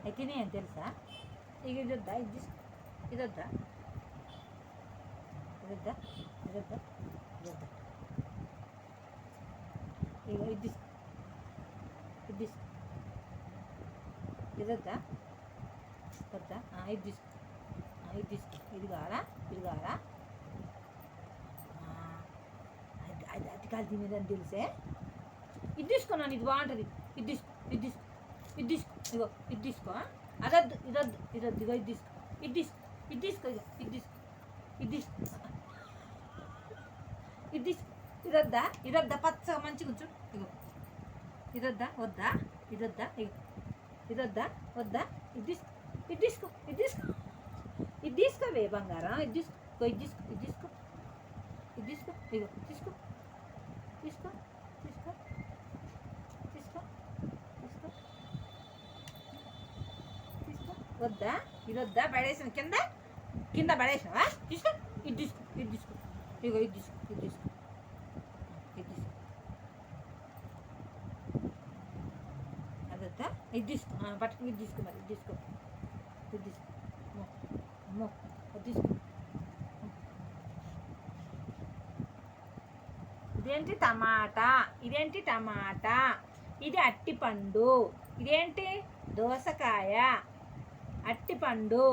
అవి తినేయని తెలుసా? ఇక ఇది వద్దా? ఇది వద్దా? ఇది వద్దా? ఇది వద్దా? ఇది వద్దా? ఇక ఇది తీసుకో, ఇది తీసుకో. ఇది వద్దా? వద్దా? ఇది తీసుకో, ఇది తీసుకో. ఇది కావాలా? ఇది కావాలా? అది అది అతికాలు తినేదని తెలిసే. ఇది తీసుకున్నాను, ఇది బాగుంటుంది. ఇది తీసుకో, ఇది తీసుకో, ఇది తీసుకో. ఇగో ఇది తీసుకో. అదొద్దు, ఇదొద్దు, ఇదొద్దు. ఇగో ఇది తీసుకో, ఇది తీసుకో, ఇది తీసుకో. ఇగో ఇది తీసుకో, ఇది తీసుకో, ఇది తీసుకో. ఇదొద్దా? ఇదొద్దా? పచ్చగా మంచిగా ఉంచు. ఇగో ఇదొద్దా? వద్దా? ఇదొద్దా? ఇగో ఇదొద్దా? వద్దా? ఇది తీసుకో, ఇది తీసుకో, ఇది తీసుకో. ఇది తీసుకోవే బంగారం. ఇది తీసుకో, ఇది తీసుకో, ఇది తీసుకో, ఇది తీసుకో. ఇగో తీసుకో, తీసుకో, తీసుకో, తీసుకో, తీసుకో, తీసుకో. వద్దా? ఇది వద్దా? పడేసిన కింద, కింద పడేసినావా? తీసుకో, ఇది తీసుకో, ఇది తీసుకో. ఇగో ఇది తీసుకో, ఇది తీసుకో, ఇది తీసుకో. అదొద్దా? ఇది తీసుకో. పట్టుకు ఇది తీసుకో. మరి ఇది తీసుకో, ఇది తీసుకో. అమ్మో అది తీసుకో. ఇదేంటి? టమాటా. ఇదేంటి? టమాటా. ఇది అట్టిపండు. ఇదేంటి? దోసకాయ. అట్టిపండు.